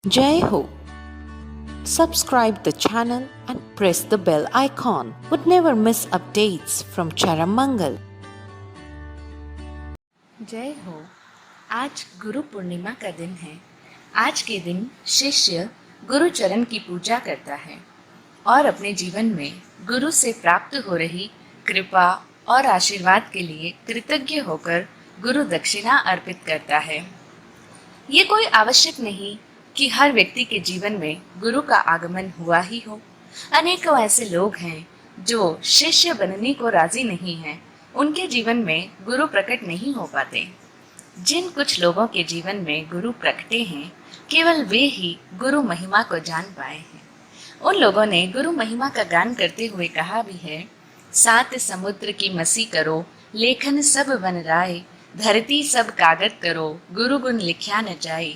Jai Ho. Subscribe the channel and press the bell icon. Would never miss updates from Charamangal. जय हो। आज गुरु पूर्णिमा का दिन है। आज के दिन शिष्य गुरु चरण की पूजा करता है और अपने जीवन में गुरु से प्राप्त हो रही कृपा और आशीर्वाद के लिए कृतज्ञ होकर गुरु दक्षिणा अर्पित करता है। ये कोई आवश्यक नहीं कि हर व्यक्ति के जीवन में गुरु का आगमन हुआ ही हो। अनेकों ऐसे लोग हैं जो शिष्य बनने को राजी नहीं हैं। उनके जीवन में गुरु प्रकट नहीं हो पाते। जिन कुछ लोगों के जीवन में गुरु प्रकटे हैं, केवल वे ही गुरु महिमा को जान पाए हैं। उन लोगों ने गुरु महिमा का गान करते हुए कहा भी है, सात समुद्र की मसी करो, लेखन सब बन राय, धरती सब कागज करो, गुरु गुण लिख्या न जाए।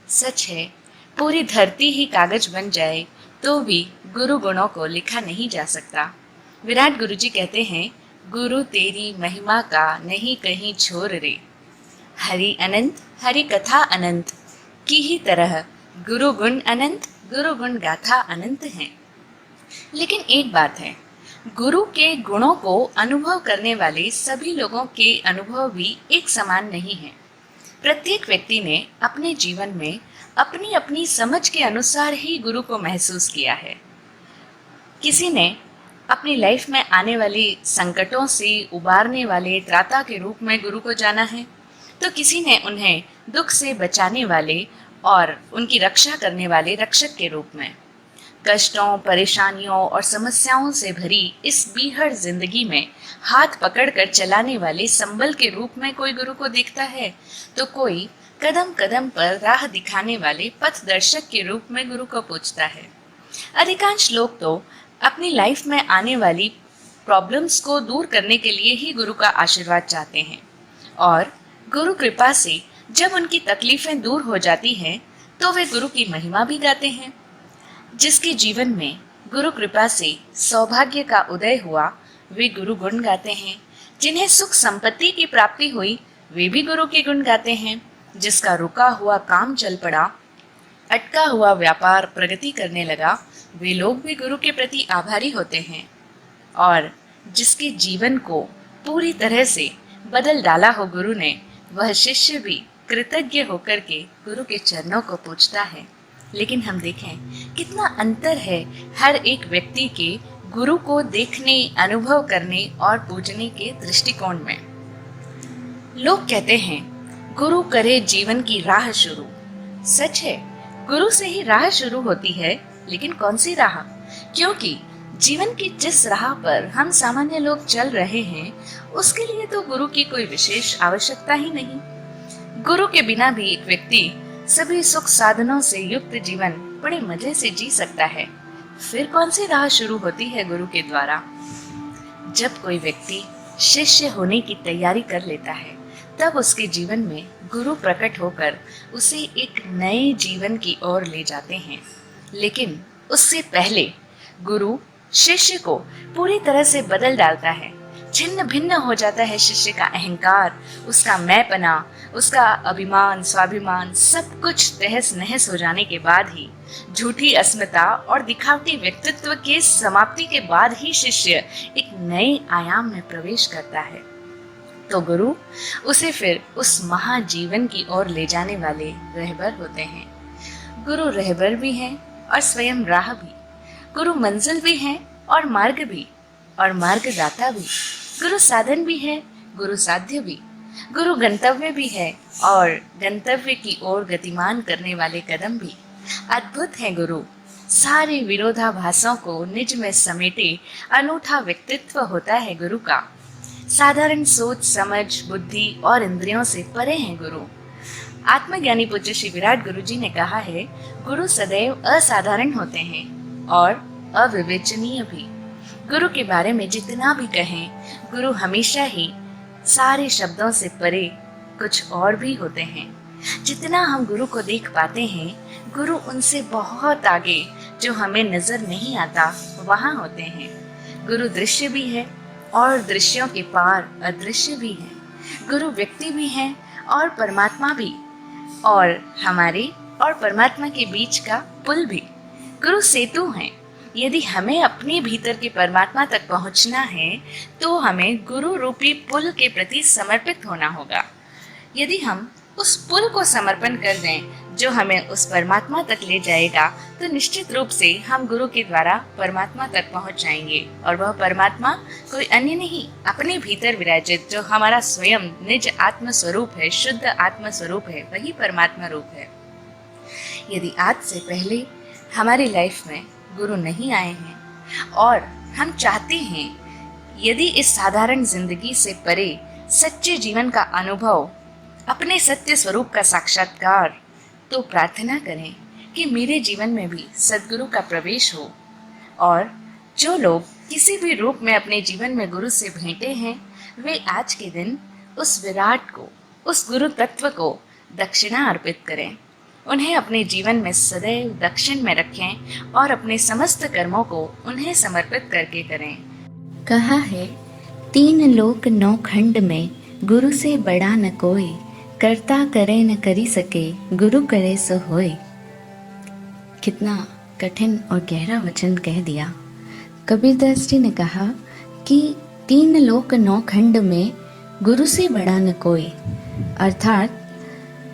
सच है, पूरी धरती ही कागज बन जाए तो भी गुरु गुणों को लिखा नहीं जा सकता। विराट गुरु जी कहते हैं, गुरु तेरी महिमा का नहीं कहीं छोर रे, हरि अनंत हरि कथा अनंत की ही तरह गुरु गुण अनंत, गुरु गुण गाथा अनंत हैं। लेकिन एक बात है, गुरु के गुणों को अनुभव करने वाले सभी लोगों के अनुभव भी एक समान नहीं है। प्रत्येक व्यक्ति ने अपने जीवन में अपनी अपनी समझ के अनुसार ही गुरु को महसूस किया है। किसी ने अपनी लाइफ में आने वाली संकटों से उबारने वाले त्राता के रूप में गुरु को जाना है, तो किसी ने उन्हें दुख से बचाने वाले और उनकी रक्षा करने वाले रक्षक के रूप में। कष्टों, परेशानियों और समस्याओं से भरी इस बीहड़ जिंदगी में हाथ पकड़कर चलाने वाले संबल के रूप में कोई गुरु को देखता है, तो कोई कदम कदम पर राह दिखाने वाले पथ दर्शक के रूप में गुरु को पूछता है। अधिकांश लोग तो अपनी लाइफ में आने वाली प्रॉब्लम्स को दूर करने के लिए ही गुरु का आशीर्वाद चाहते हैं, और गुरु कृपा से जब उनकी तकलीफें दूर हो जाती हैं तो वे गुरु की महिमा भी गाते हैं। जिसके जीवन में गुरु कृपा से सौभाग्य का उदय हुआ, वे गुरु गुण गाते हैं। जिन्हें सुख संपत्ति की प्राप्ति हुई, वे भी गुरु के गुण गाते हैं। जिसका रुका हुआ काम चल पड़ा, अटका हुआ व्यापार प्रगति करने लगा, वे लोग भी गुरु के प्रति आभारी होते हैं। और जिसके जीवन को पूरी तरह से बदल डाला हो गुरु ने, वह शिष्य भी कृतज्ञ होकर के गुरु के चरणों को पूजता है। लेकिन हम देखें कितना अंतर है हर एक व्यक्ति के गुरु को देखने, अनुभव करने और पूजने के दृष्टिकोण में। लोग कहते हैं, गुरु करे जीवन की राह शुरू। सच है, गुरु से ही राह शुरू होती है, लेकिन कौन सी राह? क्योंकि जीवन की जिस राह पर हम सामान्य लोग चल रहे हैं, उसके लिए तो गुरु की कोई विशेष आवश्यकता ही नहीं। गुरु के बिना भी एक व्यक्ति सभी सुख साधनों से युक्त जीवन बड़े मजे से जी सकता है। फिर कौन सी राह शुरू होती है गुरु के द्वारा? जब कोई व्यक्ति शिष्य होने की तैयारी कर लेता है, तब उसके जीवन में गुरु प्रकट होकर उसे एक नए जीवन की ओर ले जाते हैं। लेकिन उससे पहले गुरु शिष्य को पूरी तरह से बदल डालता है। छिन्न भिन्न हो जाता है शिष्य का अहंकार, उसका मैंपना, उसका अभिमान, स्वाभिमान, सब कुछ तहस नहस हो जाने के बाद ही, झूठी अस्मिता और दिखावटी व्यक्तित्व के समाप्ति के बाद ही शिष्य एक नए आयाम में प्रवेश करता है। तो गुरु उसे फिर उस महाजीवन की ओर ले जाने वाले रहबर होते हैं। गुरु रहबर भी हैं और स्वयं राह भी। गुरु मंजिल भी हैं और मार्ग भी, और मार्गदाता भी। गुरु साधन भी है, गुरु साध्य भी। गुरु गंतव्य भी है और गंतव्य की ओर गतिमान करने वाले कदम भी। अद्भुत है गुरु। सारे विरोधाभासों को निज में समेटे अनूठा व्यक्तित्व होता है गुरु का। साधारण सोच, समझ, बुद्धि और इंद्रियों से परे हैं गुरु। आत्मज्ञानी पूज्य श्री विराट गुरु जी ने कहा है, गुरु सदैव असाधारण होते हैं और अविवेचनीय भी। गुरु के बारे में जितना भी कहें, गुरु हमेशा ही सारे शब्दों से परे कुछ और भी होते हैं। जितना हम गुरु को देख पाते हैं, गुरु उनसे बहुत आगे, जो हमें नजर नहीं आता, वहाँ होते हैं। गुरु दृश्य भी है और दृश्यों के पार अदृश्य भी है। गुरु व्यक्ति भी हैं और परमात्मा भी, और हमारे और परमात्मा के बीच का पुल भी। गुरु सेतु हैं। यदि हमें अपने भीतर के परमात्मा तक पहुंचना है तो हमें गुरु रूपी पुल के प्रति समर्पित होना होगा। यदि हम उस पुल को समर्पण कर दें जो हमें उस परमात्मा तक ले जाएगा, तो निश्चित रूप से हम गुरु के द्वारा परमात्मा तक पहुंच जाएंगे। और वह परमात्मा कोई अन्य नहीं, अपने भीतर विराजित जो हमारा स्वयं निज आत्म स्वरूप है, शुद्ध आत्म स्वरूप है, वही परमात्मा रूप है। यदि आज से पहले हमारी लाइफ में गुरु नहीं आए हैं और हम चाहते हैं यदि इस साधारण जिंदगी से परे सच्चे जीवन का अनुभव, अपने सत्य स्वरूप का साक्षात्कार, तो प्रार्थना करें कि मेरे जीवन में भी सद्गुरु का प्रवेश हो। और जो लोग किसी भी रूप में अपने जीवन में गुरु से भेंटे हैं, वे आज के दिन उस विराट को, उस गुरु तत्व को दक्षिणा अर्पित करें। उन्हें अपने जीवन में सदैव दक्षिण में रखें और अपने समस्त कर्मों को उन्हें समर्पित करके करें। कहा है, 3 लोक 9 खंड में गुरु से बड़ा न कोई, करता करे न करी सके, गुरु करे सो होए। कितना कठिन और गहरा वचन कह दिया। कबीरदास जी ने कहा कि 3 लोक 9 खंड में गुरु से बड़ा न कोई, अर्थात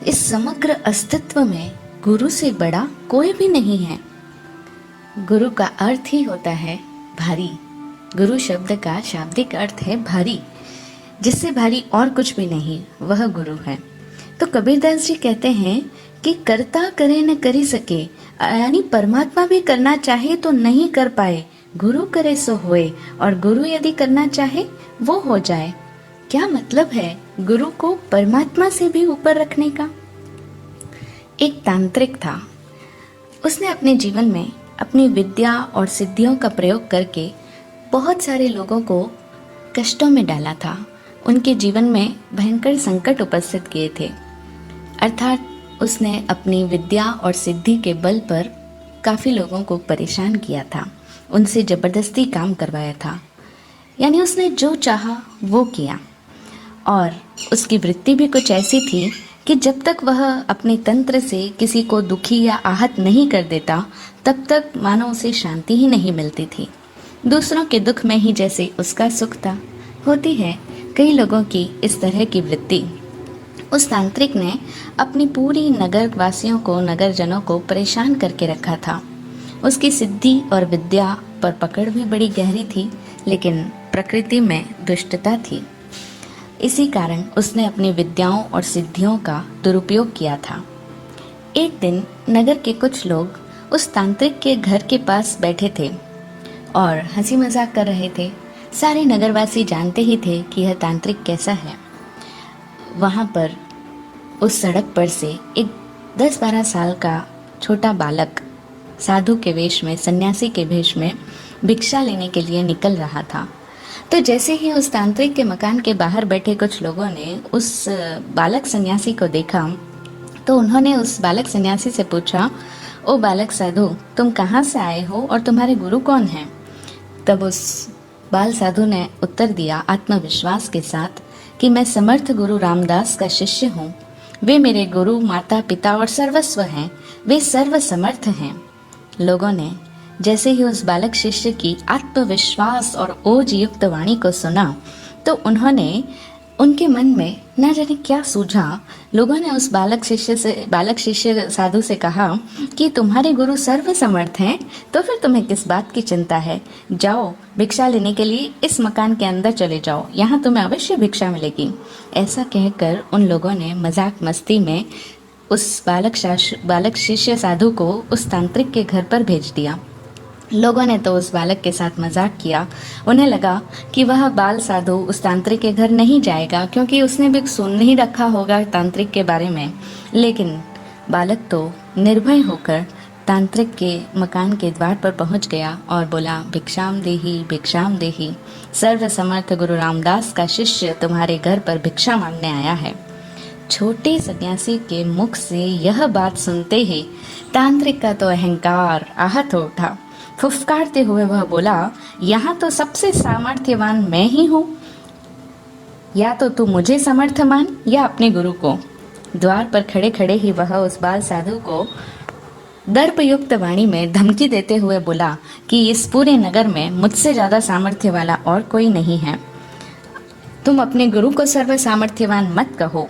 इस समग्र अस्तित्व में गुरु से बड़ा कोई भी नहीं है। गुरु का अर्थ ही होता है भारी। गुरु शब्द का शाब्दिक अर्थ है भारी, जिससे भारी और कुछ भी नहीं, वह गुरु है। तो कबीरदास जी कहते हैं कि करता करे न करी सके, यानी परमात्मा भी करना चाहे तो नहीं कर पाए, गुरु करे सो होए, और गुरु यदि करना चाहे वो हो जाए। क्या मतलब है गुरु को परमात्मा से भी ऊपर रखने का? एक तांत्रिक था। उसने अपने जीवन में अपनी विद्या और सिद्धियों का प्रयोग करके बहुत सारे लोगों को कष्टों में डाला था। उनके जीवन में भयंकर संकट उपस्थित किए थे। अर्थात उसने अपनी विद्या और सिद्धि के बल पर काफ़ी लोगों को परेशान किया था, उनसे ज़बरदस्ती काम करवाया था। यानी उसने जो चाहा वो किया। और उसकी वृत्ति भी कुछ ऐसी थी कि जब तक वह अपने तंत्र से किसी को दुखी या आहत नहीं कर देता, तब तक मानो उसे शांति ही नहीं मिलती थी। दूसरों के दुख में ही जैसे उसका सुख था। होती है कई लोगों की इस तरह की वृत्ति। उस तांत्रिक ने अपनी पूरी नगर वासियों को, नगर जनों को परेशान करके रखा था। उसकी सिद्धि और विद्या पर पकड़ भी बड़ी गहरी थी, लेकिन प्रकृति में दुष्टता थी। इसी कारण उसने अपनी विद्याओं और सिद्धियों का दुरुपयोग किया था। एक दिन नगर के कुछ लोग उस तांत्रिक के घर के पास बैठे थे और हंसी मजाक कर रहे थे। सारे नगरवासी जानते ही थे कि यह तांत्रिक कैसा है। वहाँ पर उस सड़क पर से एक 10-12 साल का छोटा बालक साधु के वेश में, सन्यासी के वेश में भिक्षा लेने के लिए निकल रहा था। तो जैसे ही उस तांत्रिक के मकान के बाहर बैठे कुछ लोगों ने उस बालक सन्यासी को देखा, तो उन्होंने उस बालक सन्यासी से पूछा, ओ बालक साधु, तुम कहाँ से आए हो और तुम्हारे गुरु कौन हैं? तब उस बाल साधु ने उत्तर दिया आत्मविश्वास के साथ कि मैं समर्थ गुरु रामदास का शिष्य हूँ। वे मेरे गुरु, माता, पिता और सर्वस्व हैं। वे सर्व समर्थ हैं। लोगों ने जैसे ही उस बालक शिष्य की आत्मविश्वास और ओज युक्त वाणी को सुना, तो उन्होंने, उनके मन में न जाने क्या सूझा। लोगों ने उस बालक शिष्य साधु से कहा कि तुम्हारे गुरु सर्व समर्थ हैं, तो फिर तुम्हें किस बात की चिंता है? जाओ, भिक्षा लेने के लिए इस मकान के अंदर चले जाओ, यहाँ तुम्हें अवश्य भिक्षा मिलेगी। ऐसा कहकर उन लोगों ने मजाक मस्ती में उस बालक शिष्य साधु को उस तांत्रिक के घर पर भेज दिया। लोगों ने तो उस बालक के साथ मजाक किया। उन्हें लगा कि वह बाल साधु उस तांत्रिक के घर नहीं जाएगा, क्योंकि उसने भी सुन ही रखा होगा तांत्रिक के बारे में। लेकिन बालक तो निर्भय होकर तांत्रिक के मकान के द्वार पर पहुंच गया और बोला, भिक्षाम देही, भिक्षाम देही। सर्व समर्थ गुरु रामदास का शिष्य तुम्हारे घर पर भिक्षा मांगने आया है। छोटे सन्यासी के मुख से यह बात सुनते ही तांत्रिक का तो अहंकार आहत हो उठा। फुफकारते हुए वह बोला, यहाँ तो सबसे सामर्थ्यवान मैं ही हूँ। या तो तू मुझे समर्थ मान या अपने गुरु को। द्वार पर खड़े खड़े ही वह उस बाल साधु को दर्पयुक्त वाणी में धमकी देते हुए बोला कि इस पूरे नगर में मुझसे ज्यादा सामर्थ्य वाला और कोई नहीं है। तुम अपने गुरु को सर्व सामर्थ्यवान मत कहो।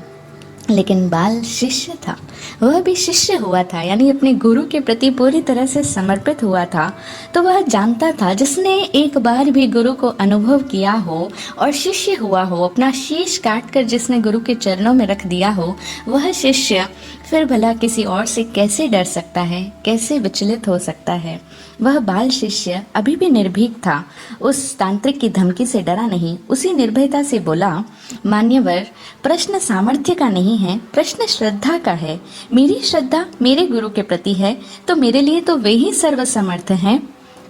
लेकिन बाल शिष्य था, वह भी शिष्य हुआ था, यानी अपने गुरु के प्रति पूरी तरह से समर्पित हुआ था। तो वह जानता था, जिसने एक बार भी गुरु को अनुभव किया हो और शिष्य हुआ हो, अपना शीश काट कर जिसने गुरु के चरणों में रख दिया हो, वह शिष्य फिर भला किसी और से कैसे डर सकता है, कैसे विचलित हो सकता है। वह बाल शिष्य अभी भी निर्भीक था, उस तांत्रिक की धमकी से डरा नहीं। उसी निर्भयता से बोला, मान्यवर, प्रश्न सामर्थ्य का नहीं है, प्रश्न श्रद्धा का है। मेरी श्रद्धा मेरे गुरु के प्रति है, तो मेरे लिए तो वे ही सर्वसमर्थ हैं।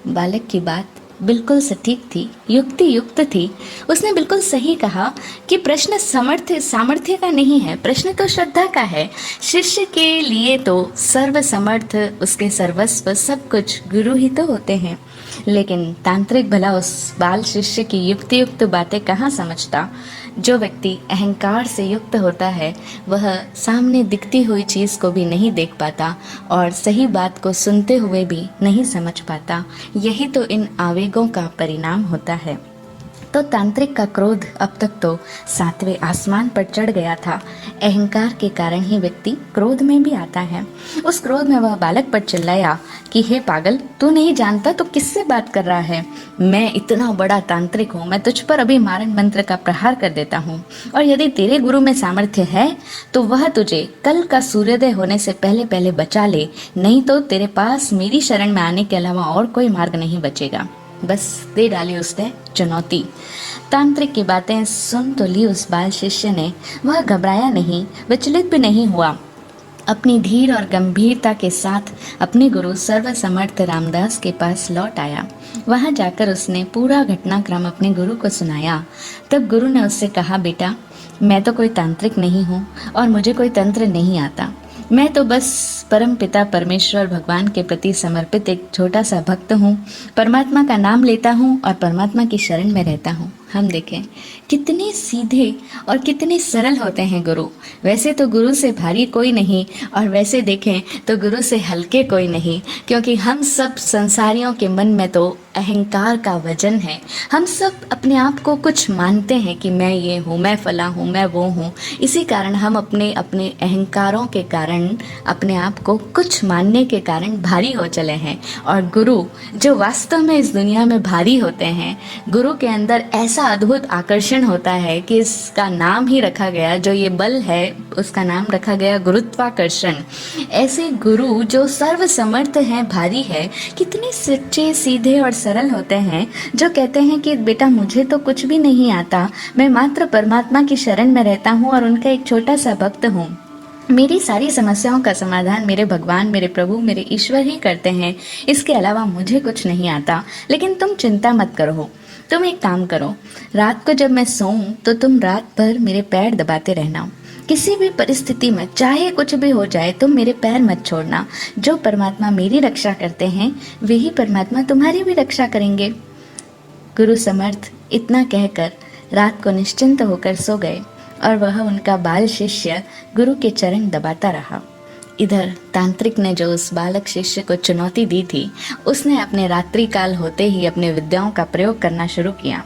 बालक की बात बिल्कुल सटीक थी, युक्ति युक्त थी। उसने बिल्कुल सही कहा कि प्रश्न सामर्थ्य का नहीं है, प्रश्न तो श्रद्धा का है। शिष्य के लिए तो सर्व समर्थ, उसके सर्वस्व सब कुछ गुरु ही तो होते हैं। लेकिन तांत्रिक भला उस बाल शिष्य की युक्ति युक्त बातें कहाँ समझता। जो व्यक्ति अहंकार से युक्त होता है वह सामने दिखती हुई चीज़ को भी नहीं देख पाता और सही बात को सुनते हुए भी नहीं समझ पाता। यही तो इन आवेगों का परिणाम होता है। तो तांत्रिक का क्रोध अब तक तो 7वें आसमान पर चढ़ गया था। अहंकार के कारण ही व्यक्ति क्रोध में भी आता है। उस क्रोध में वह बालक पर चिल्लाया कि हे पागल, तू नहीं जानता तो किससे बात कर रहा है? मैं इतना बड़ा तांत्रिक हूँ, मैं तुझ पर अभी मारण मंत्र का प्रहार कर देता हूँ, और यदि तेरे गुरु में सामर्थ्य है तो वह तुझे कल का सूर्योदय होने से पहले पहले बचा ले, नहीं तो तेरे पास मेरी शरण में आने के अलावा और कोई मार्ग नहीं बचेगा। बस दे डाली उसने चुनौती। तांत्रिक की बातें सुन तो ली उस बाल शिष्य ने। वह घबराया नहीं, विचलित भी नहीं हुआ। अपनी धीर और गंभीरता के साथ अपने गुरु सर्वसमर्थ रामदास के पास लौट आया। वहां जाकर उसने पूरा घटनाक्रम अपने गुरु को सुनाया। तब गुरु ने उससे कहा, बेटा, मैं तो कोई तांत्रिक नहीं हूँ और मुझे कोई तंत्र नहीं आता। मैं तो बस परम पिता परमेश्वर भगवान के प्रति समर्पित एक छोटा सा भक्त हूँ। परमात्मा का नाम लेता हूँ और परमात्मा की शरण में रहता हूँ। हम देखें कितने सीधे और कितने सरल होते हैं गुरु। वैसे तो गुरु से भारी कोई नहीं और वैसे देखें तो गुरु से हल्के कोई नहीं, क्योंकि हम सब संसारियों के मन में तो अहंकार का वजन है। हम सब अपने आप को कुछ मानते हैं कि मैं ये हूँ, मैं फला हूँ, मैं वो हूँ। इसी कारण हम अपने अपने अहंकारों के कारण, अपने आप को कुछ मानने के कारण भारी हो चले हैं। और गुरु जो वास्तव में इस दुनिया में भारी होते हैं, गुरु के अंदर ऐसा अद्भुत आकर्षण होता है कि इसका नाम ही रखा गया, जो ये बल है उसका नाम रखा गया गुरुत्वाकर्षण। ऐसे गुरु जो सर्वसमर्थ हैं, भारी है, कितने सच्चे, सीधे और सरल होते हैं, जो कहते हैं कि बेटा मुझे तो कुछ भी नहीं आता, मैं मात्र परमात्मा की शरण में रहता हूँ और उनका एक छोटा सा भक्त हूँ। मेरी सारी समस्याओं का समाधान मेरे भगवान, मेरे प्रभु, मेरे ईश्वर ही करते हैं, इसके अलावा मुझे कुछ नहीं आता। लेकिन तुम चिंता मत करो, तुम एक काम करो, रात को जब मैं सोऊं तो तुम रात भर मेरे पैर दबाते रहना। किसी भी परिस्थिति में चाहे कुछ भी हो जाए, तुम मेरे पैर मत छोड़ना। जो परमात्मा मेरी रक्षा करते हैं वही परमात्मा तुम्हारी भी रक्षा करेंगे। गुरु समर्थ इतना कहकर रात को निश्चिंत होकर सो गए और वह उनका बाल शिष्य गुरु के चरण दबाता रहा। इधर तांत्रिक ने जो उस बालक शिष्य को चुनौती दी थी, उसने अपने रात्रि काल होते ही अपने विद्याओं का प्रयोग करना शुरू किया।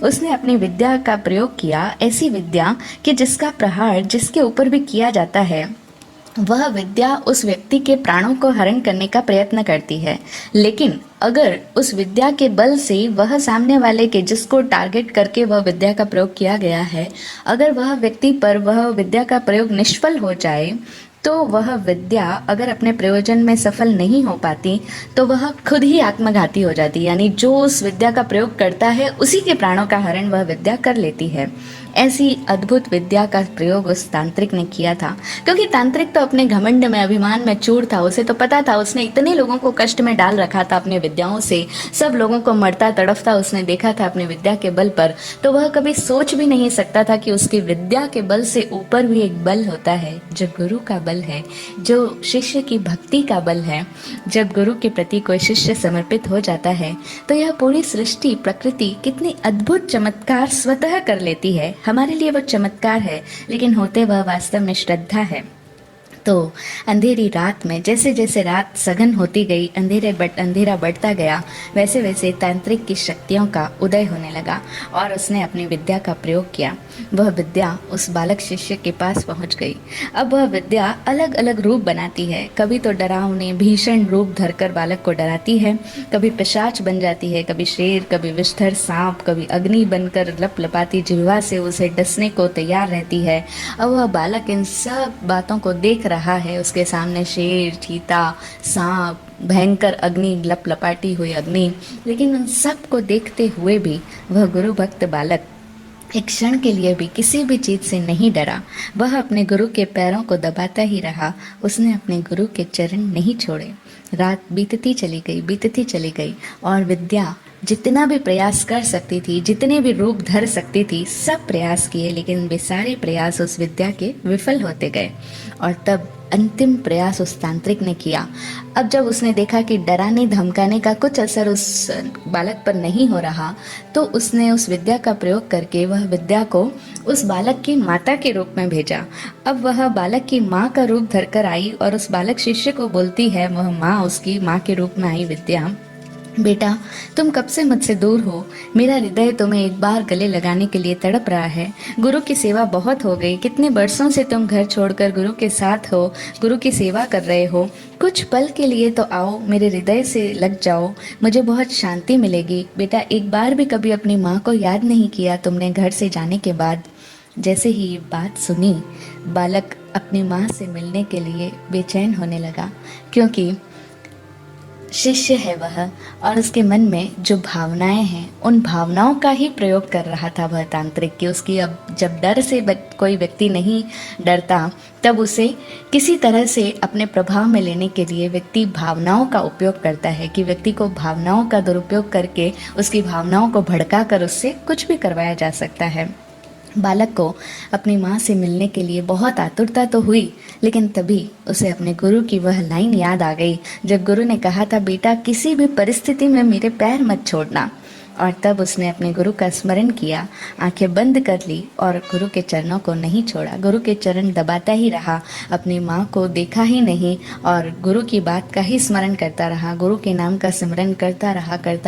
उसने अपनी विद्या का प्रयोग किया, ऐसी विद्या कि जिसका प्रहार जिसके ऊपर भी किया जाता है, वह विद्या उस व्यक्ति के प्राणों को हरण करने का प्रयत्न करती है। लेकिन अगर उस विद्या के बल से वह सामने वाले के, जिसको टारगेट करके वह विद्या का प्रयोग किया गया है, अगर वह व्यक्ति पर वह विद्या का प्रयोग निष्फल हो जाए, तो वह विद्या अगर अपने प्रयोजन में सफल नहीं हो पाती तो वह खुद ही आत्मघाती हो जाती। यानी जो उस विद्या का प्रयोग करता है उसी के प्राणों का हरण वह विद्या कर लेती है। ऐसी अद्भुत विद्या का प्रयोग उस तांत्रिक ने किया था, क्योंकि तांत्रिक तो अपने घमंड में, अभिमान में चूर था। उसे तो पता था, उसने इतने लोगों को कष्ट में डाल रखा था अपने विद्याओं से, सब लोगों को मरता तड़फता उसने देखा था अपनी विद्या के बल पर। तो वह कभी सोच भी नहीं सकता था कि उसकी विद्या के बल से ऊपर भी एक बल होता है, जो गुरु का बल है, जो शिष्य की भक्ति का बल है। जब गुरु के प्रति कोई शिष्य समर्पित हो जाता है तो यह पूरी सृष्टि, प्रकृति कितनी अद्भुत चमत्कार स्वतः कर लेती है। हमारे लिए वो चमत्कार है, लेकिन होते वह वास्तव में श्रद्धा है। तो अंधेरी रात में जैसे जैसे रात सघन होती गई, अंधेरा बढ़ता गया, वैसे वैसे तांत्रिक की शक्तियों का उदय होने लगा और उसने अपनी विद्या का प्रयोग किया। वह विद्या उस बालक शिष्य के पास पहुंच गई। अब वह विद्या अलग अलग रूप बनाती है। कभी तो डरावने भीषण रूप धरकर बालक को डराती है, कभी पिशाच बन जाती है, कभी शेर, कभी विषधर सांप, कभी अग्नि बनकर लपलपाती जिह्वा से उसे डसने को तैयार रहती है। अब वह बालक इन सब बातों को देख रहा है। उसके सामने शेर, चीता, सांप, भयंकर अग्नि, लपलपाटी हुई अग्नि, लेकिन उन सब को देखते हुए भी वह गुरु भक्त बालक एक क्षण के लिए भी किसी भी चीज से नहीं डरा। वह अपने गुरु के पैरों को दबाता ही रहा। उसने अपने गुरु के चरण नहीं छोड़े। रात बीतती चली गई और विद्या जितना भी प्रयास कर सकती थी, जितने भी रूप धर सकती थी, सब प्रयास किए, लेकिन वे सारे प्रयास उस विद्या के विफल होते गए। और तब अंतिम प्रयास उस तांत्रिक ने किया। अब जब उसने देखा कि डराने धमकाने का कुछ असर उस बालक पर नहीं हो रहा, तो उसने उस विद्या का प्रयोग करके वह विद्या को उस बालक की माता के रूप में भेजा। अब वह बालक की माँ का रूप धरकर आई और उस बालक शिष्य को बोलती है, वह माँ उसकी माँ के रूप में आई विद्या, बेटा तुम कब से मुझसे दूर हो, मेरा हृदय तुम्हें एक बार गले लगाने के लिए तड़प रहा है। गुरु की सेवा बहुत हो गई, कितने बरसों से तुम घर छोड़कर गुरु के साथ हो, गुरु की सेवा कर रहे हो। कुछ पल के लिए तो आओ, मेरे हृदय से लग जाओ, मुझे बहुत शांति मिलेगी। बेटा एक बार भी कभी अपनी माँ को याद नहीं किया तुमने घर से जाने के बाद। जैसे ही ये बात सुनी, बालक अपनी माँ से मिलने के लिए बेचैन होने लगा, क्योंकि शिष्य है वह और उसके मन में जो भावनाएं हैं, उन भावनाओं का ही प्रयोग कर रहा था वह तांत्रिक की। उसकी अब जब डर से कोई व्यक्ति नहीं डरता, तब उसे किसी तरह से अपने प्रभाव में लेने के लिए व्यक्ति भावनाओं का उपयोग करता है, कि व्यक्ति को भावनाओं का दुरुपयोग करके उसकी भावनाओं को भड़का कर उससे कुछ भी करवाया जा सकता है। बालक को अपनी माँ से मिलने के लिए बहुत आतुरता तो हुई, लेकिन तभी उसे अपने गुरु की वह लाइन याद आ गई, जब गुरु ने कहा था, बेटा किसी भी परिस्थिति में मेरे पैर मत छोड़ना। और तब उसने अपने गुरु का स्मरण किया, आंखें बंद कर ली और गुरु के चरणों को नहीं छोड़ा। गुरु के चरण दबाता ही रहा, अपनी माँ को देखा ही नहीं और गुरु की बात का ही स्मरण करता रहा, गुरु के नाम का स्मरण करता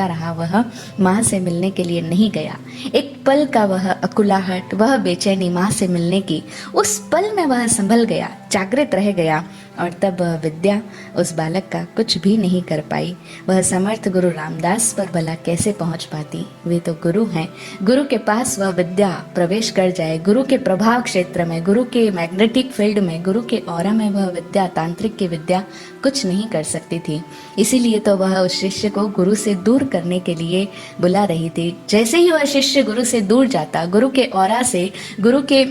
रहा। वह माँ से मिलने के लिए नहीं गया। एक पल का वह अकुलाहट, वह बेचैनी माँ से मिलने की, उस पल में वह संभल गया, जागृत रह गया। और तब वह विद्या उस बालक का कुछ भी नहीं कर पाई। वह समर्थ गुरु रामदास पर भला कैसे पहुंच पाती? वे तो गुरु हैं। गुरु के पास वह विद्या प्रवेश कर जाए, गुरु के प्रभाव क्षेत्र में, गुरु के मैग्नेटिक फील्ड में, गुरु के ऑरा में वह विद्या, तांत्रिक की विद्या कुछ नहीं कर सकती थी। इसीलिए तो वह उस शिष्य को गुरु से दूर करने के लिए बुला रही थी। जैसे ही वह शिष्य गुरु से दूर जाता, गुरु के ऑरा से, गुरु के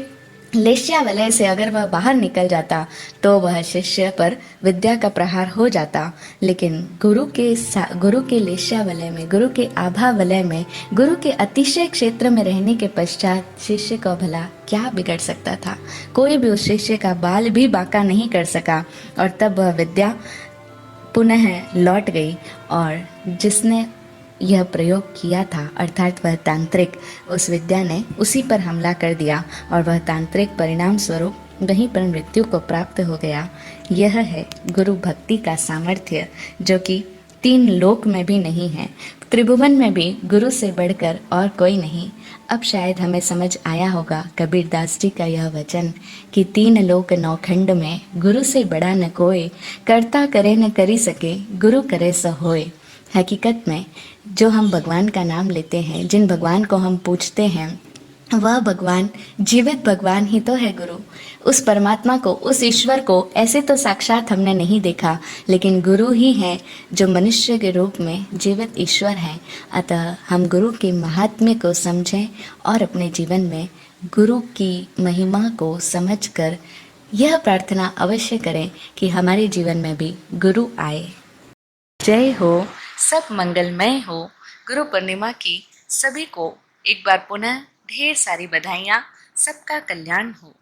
लेश्या वलय से अगर वह बाहर निकल जाता, तो वह शिष्य पर विद्या का प्रहार हो जाता। लेकिन गुरु के लेश्या वलय में, गुरु के आभा वलय में, गुरु के अतिशय क्षेत्र में रहने के पश्चात शिष्य को भला क्या बिगड़ सकता था? कोई भी उस शिष्य का बाल भी बांका नहीं कर सका। और तब वह विद्या पुनः लौट गई और जिसने यह प्रयोग किया था, अर्थात वह तांत्रिक, उस विद्या ने उसी पर हमला कर दिया और वह तांत्रिक परिणाम स्वरूप वहीं पर मृत्यु को प्राप्त हो गया। यह है गुरु भक्ति का सामर्थ्य, जो कि 3 लोक में भी नहीं है, त्रिभुवन में भी गुरु से बढ़कर और कोई नहीं। अब शायद हमें समझ आया होगा कबीर दास जी का यह वचन कि 3 लोक 9 खंड में गुरु से बड़ा न कोई, करता करे न करी सके, गुरु करे सो होए। हकीकत में जो हम भगवान का नाम लेते हैं, जिन भगवान को हम पूछते हैं, वह भगवान जीवित भगवान ही तो है गुरु। उस परमात्मा को, उस ईश्वर को ऐसे तो साक्षात हमने नहीं देखा, लेकिन गुरु ही है जो मनुष्य के रूप में जीवित ईश्वर हैं। अतः हम गुरु के महात्म्य को समझें और अपने जीवन में गुरु की महिमा को समझकर यह प्रार्थना अवश्य करें कि हमारे जीवन में भी गुरु आए। जय हो, सब मंगलमय हो। गुरु पूर्णिमा की सभी को एक बार पुनः ढेर सारी बधाइयाँ। सबका कल्याण हो।